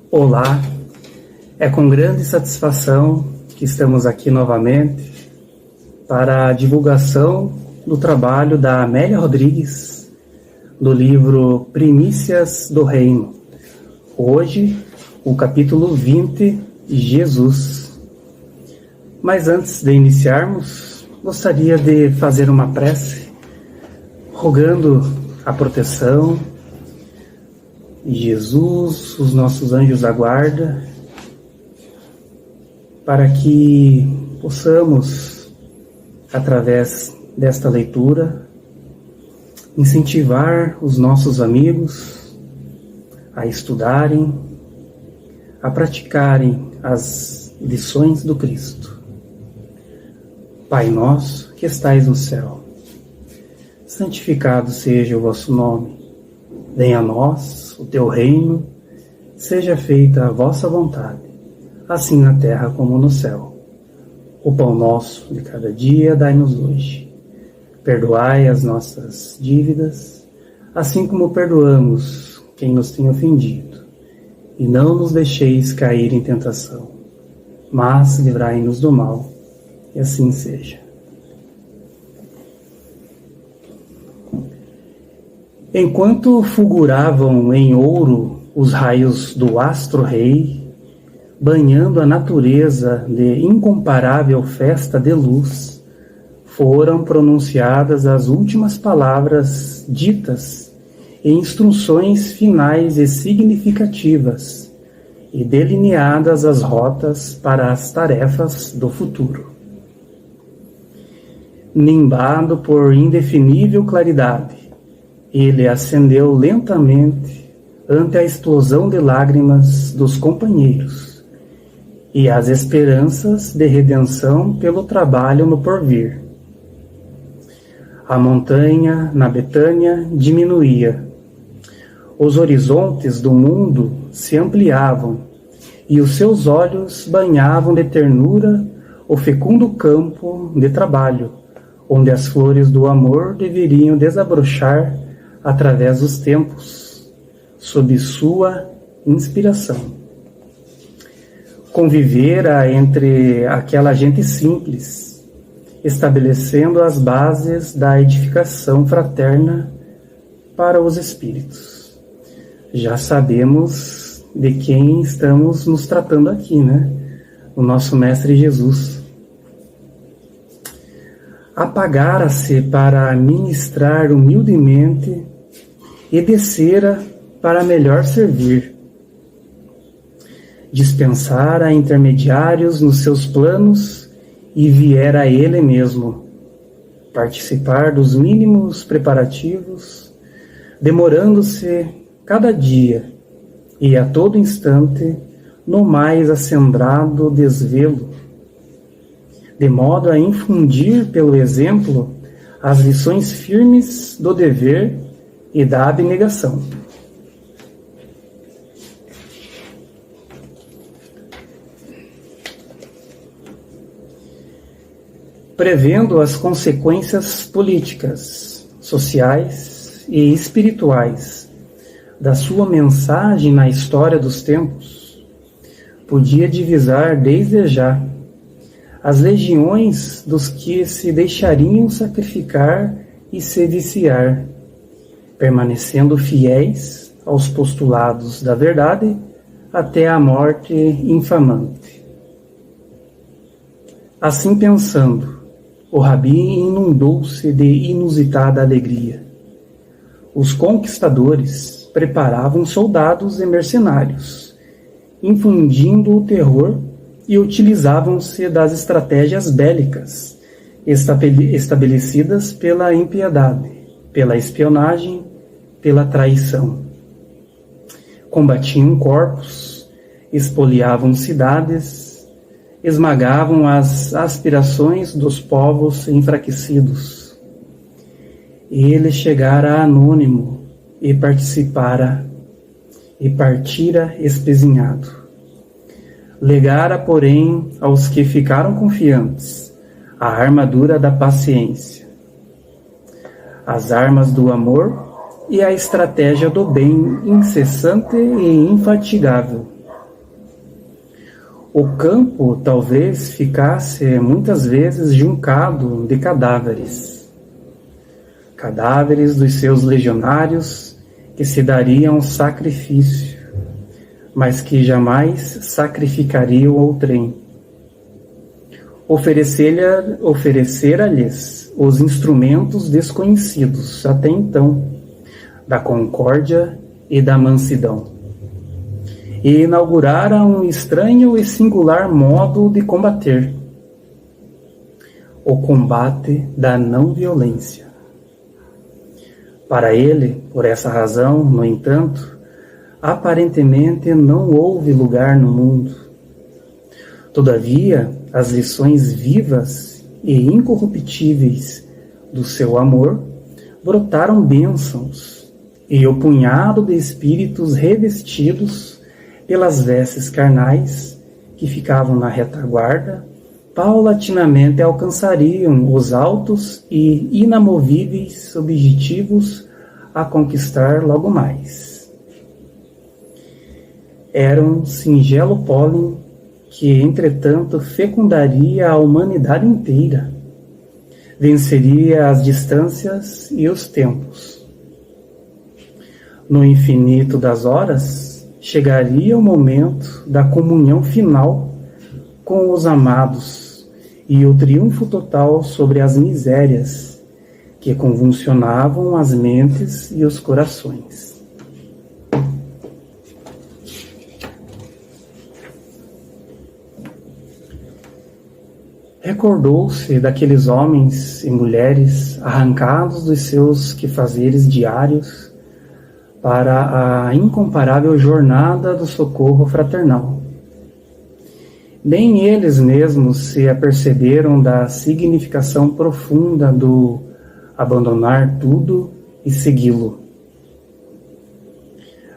Olá, é com grande satisfação que estamos aqui novamente para a divulgação do trabalho da Amélia Rodrigues, do livro Primícias do Reino. Hoje, o capítulo 20, Jesus. Mas antes de iniciarmos, gostaria de fazer uma prece, rogando a proteção de Jesus, os nossos anjos da guarda, para que possamos, através desta leitura, incentivar os nossos amigos a estudarem, a praticarem as lições do Cristo. Pai nosso, que estais no céu, santificado seja o vosso nome. Venha a nós o teu reino, seja feita a vossa vontade, assim na terra como no céu. O pão nosso de cada dia dai-nos hoje. Perdoai as nossas dívidas, assim como perdoamos quem nos tem ofendido. E não nos deixeis cair em tentação, mas livrai-nos do mal, e assim seja. Enquanto fulguravam em ouro os raios do astro-rei, banhando a natureza de incomparável festa de luz, foram pronunciadas as últimas palavras ditas e instruções finais e significativas, e delineadas as rotas para as tarefas do futuro. Nimbado por indefinível claridade, ele ascendeu lentamente ante a explosão de lágrimas dos companheiros e as esperanças de redenção pelo trabalho no porvir. A montanha na Betânia diminuía. Os horizontes do mundo se ampliavam e os seus olhos banhavam de ternura o fecundo campo de trabalho, onde as flores do amor deveriam desabrochar através dos tempos, sob sua inspiração. Convivera entre aquela gente simples, estabelecendo as bases da edificação fraterna para os espíritos. Já sabemos de quem estamos nos tratando aqui, né? O nosso Mestre Jesus. Apagara-se para ministrar humildemente e descera para melhor servir. Dispensara intermediários nos seus planos e viera ele mesmo participar dos mínimos preparativos, demorando-se cada dia e a todo instante no mais acendrado desvelo, de modo a infundir pelo exemplo as lições firmes do dever e da abnegação. Prevendo as consequências políticas, sociais e espirituais da sua mensagem na história dos tempos, podia divisar desde já as legiões dos que se deixariam sacrificar e se viciar, permanecendo fiéis aos postulados da verdade até a morte infamante. Assim pensando, o Rabi inundou-se de inusitada alegria. Os conquistadores preparavam soldados e mercenários, infundindo o terror, e utilizavam-se das estratégias bélicas estabelecidas pela impiedade, pela espionagem, pela traição. Combatiam corpos Espoliavam cidades, esmagavam as aspirações dos povos enfraquecidos. Ele chegara anônimo e partira espezinhado. Legara, porém, aos que ficaram confiantes, a armadura da paciência, as armas do amor e a estratégia do bem incessante e infatigável. O campo talvez ficasse muitas vezes juncado de cadáveres dos seus legionários que se dariam sacrifício, mas que jamais sacrificariam outrem. Oferecera-lhes os instrumentos desconhecidos até então, da concórdia e da mansidão, e inaugurara um estranho e singular modo de combater, o combate da não-violência. Para ele, por essa razão, no entanto, aparentemente não houve lugar no mundo. Todavia, as lições vivas e incorruptíveis do seu amor brotaram bênçãos, e o punhado de espíritos revestidos pelas vestes carnais que ficavam na retaguarda, paulatinamente alcançariam os altos e inamovíveis objetivos a conquistar logo mais. Era um singelo pólen que, entretanto, fecundaria a humanidade inteira, venceria as distâncias e os tempos. No infinito das horas, chegaria o momento da comunhão final com os amados e o triunfo total sobre as misérias que convulsionavam as mentes e os corações. Recordou-se daqueles homens e mulheres arrancados dos seus quefazeres diários para a incomparável jornada do socorro fraternal. Nem eles mesmos se aperceberam da significação profunda do abandonar tudo e segui-lo.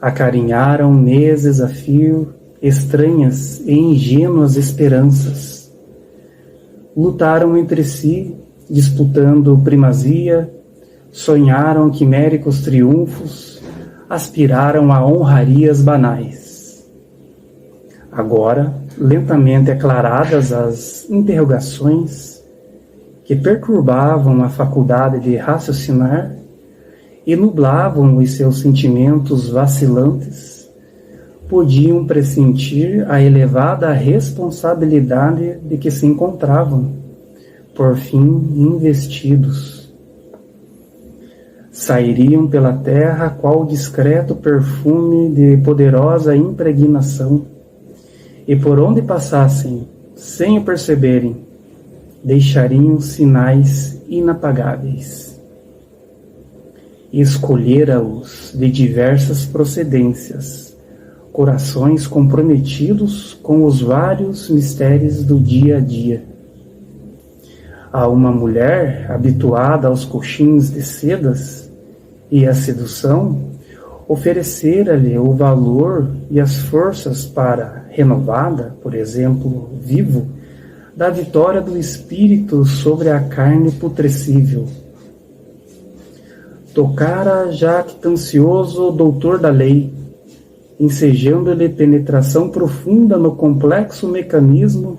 Acarinharam meses a fio estranhas e ingênuas esperanças. Lutaram entre si, disputando primazia, sonharam quiméricos triunfos, aspiraram a honrarias banais. Agora, lentamente aclaradas as interrogações que perturbavam a faculdade de raciocinar e nublavam os seus sentimentos vacilantes, podiam pressentir a elevada responsabilidade de que se encontravam, por fim investidos. Sairiam pela terra qual discreto perfume de poderosa impregnação, e por onde passassem, sem o perceberem, deixariam sinais inapagáveis. Escolhera-os de diversas procedências, corações comprometidos com os vários mistérios do dia a dia. A uma mulher habituada aos coxins de sedas e à sedução, oferecera-lhe o valor e as forças para, renovada, por exemplo, vivo, da vitória do espírito sobre a carne putrescível. Tocara jactancioso doutor da lei, ensejando-lhe penetração profunda no complexo mecanismo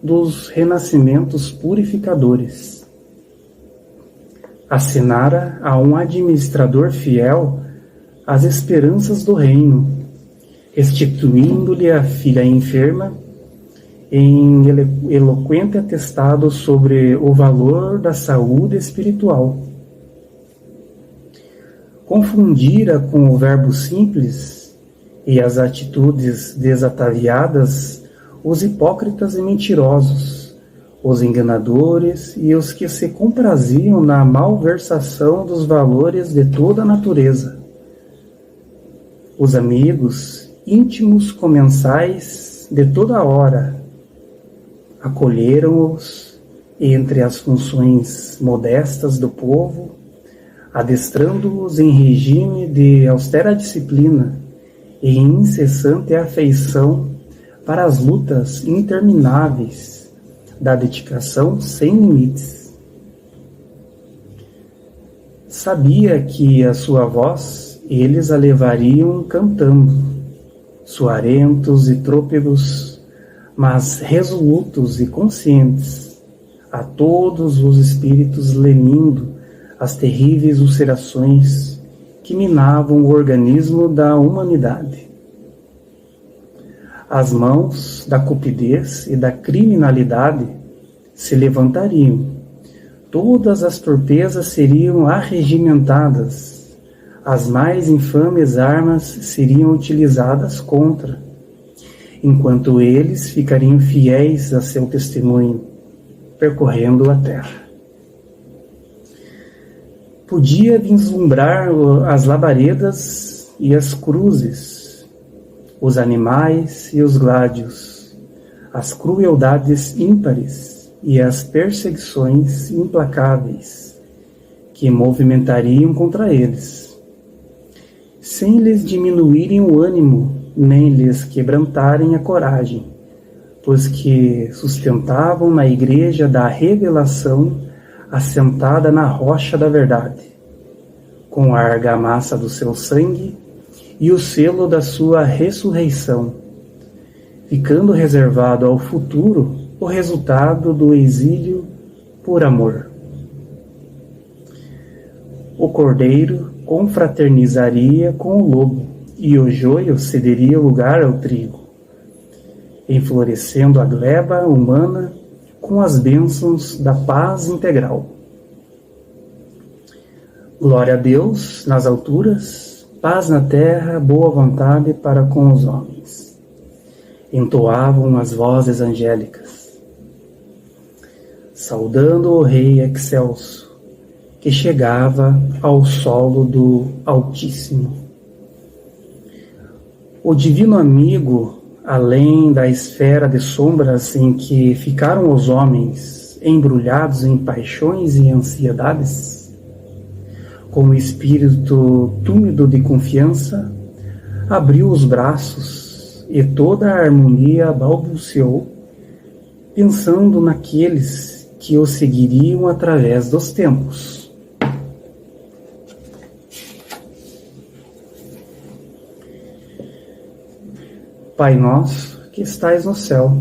dos renascimentos purificadores. Assinara a um administrador fiel as esperanças do reino, restituindo-lhe a filha enferma em eloquente atestado sobre o valor da saúde espiritual. Confundira com o verbo simples e as atitudes desataviadas os hipócritas e mentirosos, os enganadores e os que se compraziam na malversação dos valores de toda a natureza, os amigos íntimos comensais de toda hora acolheram-os entre as funções modestas do povo, adestrando-os em regime de austera disciplina e incessante afeição para as lutas intermináveis da dedicação sem limites. Sabia que a sua voz eles a levariam cantando, suarentos e trôpegos, mas resolutos e conscientes, a todos os espíritos lenindo as terríveis ulcerações que minavam o organismo da humanidade. As mãos da cupidez e da criminalidade se levantariam, todas as torpezas seriam arregimentadas, as mais infames armas seriam utilizadas contra, enquanto eles ficariam fiéis a seu testemunho, percorrendo a terra. Podia vislumbrar as labaredas e as cruzes, os animais e os gládios, as crueldades ímpares e as perseguições implacáveis que movimentariam contra eles, sem lhes diminuírem o ânimo, nem lhes quebrantarem a coragem, pois que sustentavam na igreja da revelação assentada na rocha da verdade, com a argamassa do seu sangue e o selo da sua ressurreição, ficando reservado ao futuro o resultado do exílio por amor. O cordeiro confraternizaria com o lobo, e o joio cederia lugar ao trigo, enflorescendo a gleba humana com as bênçãos da paz integral. Glória a Deus nas alturas, paz na terra, boa vontade para com os homens. Entoavam as vozes angélicas, saudando o Rei excelso, que chegava ao solo do Altíssimo. O divino amigo, além da esfera de sombras em que ficaram os homens embrulhados em paixões e ansiedades, com o espírito túmido de confiança, abriu os braços e toda a harmonia balbuciou, pensando naqueles que o seguiriam através dos tempos. Pai nosso, que estais no céu,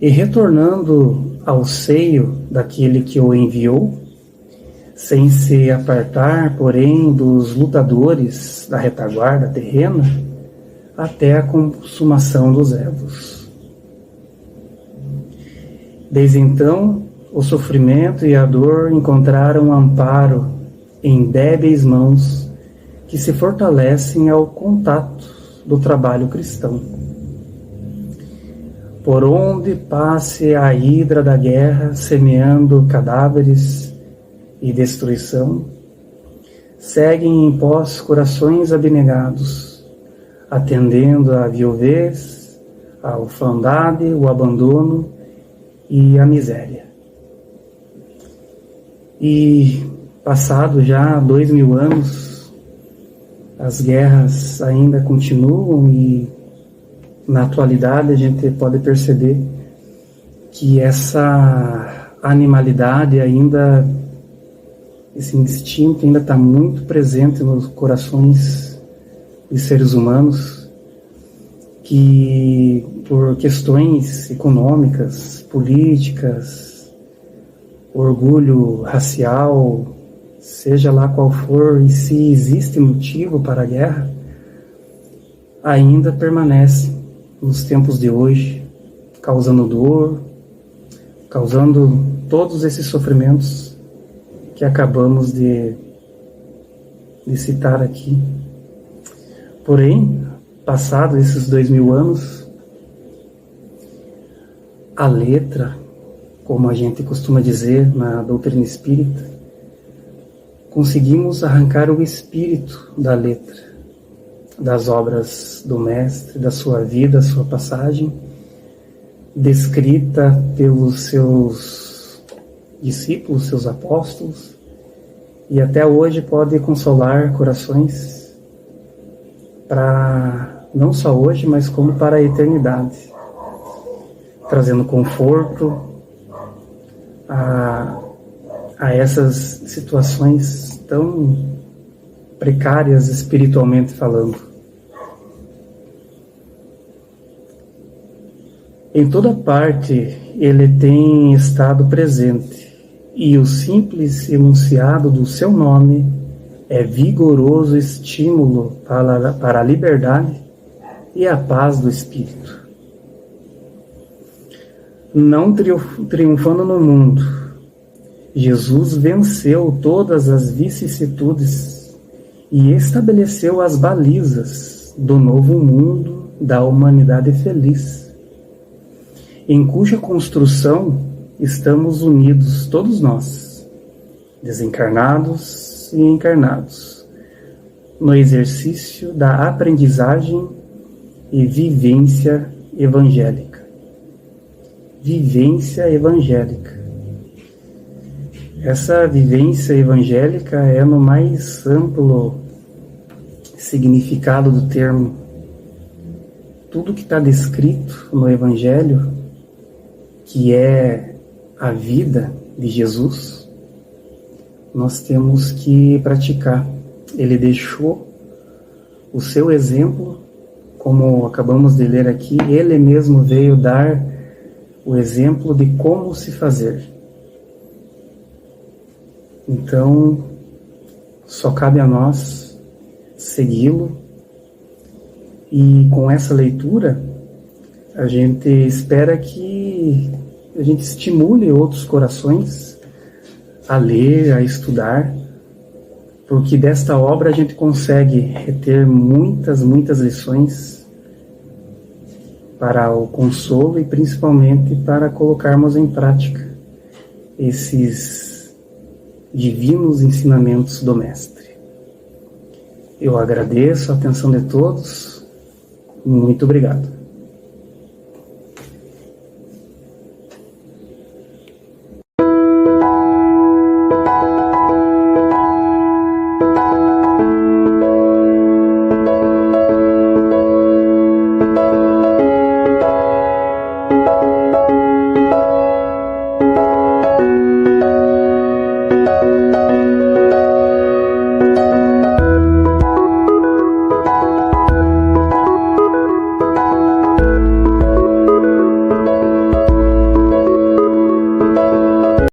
e retornando ao seio daquele que o enviou, sem se apartar, porém, dos lutadores da retaguarda terrena, até a consumação dos evos. Desde então, o sofrimento e a dor encontraram amparo em débeis mãos que se fortalecem ao contato do trabalho cristão. Por onde passe a hidra da guerra, semeando cadáveres e destruição, seguem em pós corações abnegados, atendendo à viuvez, a orfandade, o abandono e a miséria. E passado já 2000 anos, as guerras ainda continuam e na atualidade a gente pode perceber que essa animalidade ainda, esse instinto ainda está muito presente nos corações dos seres humanos, que por questões econômicas, políticas, orgulho racial, seja lá qual for, e se existe motivo para a guerra, ainda permanece nos tempos de hoje, causando dor, causando todos esses sofrimentos que acabamos de citar aqui. Porém, passados esses 2000 anos, a letra, como a gente costuma dizer na doutrina espírita, conseguimos arrancar o espírito da letra, das obras do Mestre, da sua vida, sua passagem, descrita pelos seus discípulos, seus apóstolos, e até hoje pode consolar corações para, não só hoje, mas como para a eternidade, trazendo conforto a essas situações tão precárias espiritualmente falando. Em toda parte ele tem estado presente, e o simples enunciado do seu nome é vigoroso estímulo para a liberdade e a paz do espírito. Não triunfando no mundo, Jesus venceu todas as vicissitudes e estabeleceu as balizas do novo mundo da humanidade feliz, em cuja construção estamos unidos todos nós, desencarnados e encarnados, no exercício da aprendizagem e vivência evangélica. Vivência evangélica. Essa vivência evangélica é no mais amplo significado do termo. Tudo que está descrito no Evangelho, que é a vida de Jesus, nós temos que praticar. Ele deixou o seu exemplo, como acabamos de ler aqui, ele mesmo veio dar o exemplo de como se fazer. Então, só cabe a nós segui-lo, e com essa leitura a gente espera que a gente estimule outros corações a ler, a estudar, porque desta obra a gente consegue reter muitas lições para o consolo e principalmente para colocarmos em prática esses divinos ensinamentos do Mestre. Eu agradeço a atenção de todos. Muito obrigado.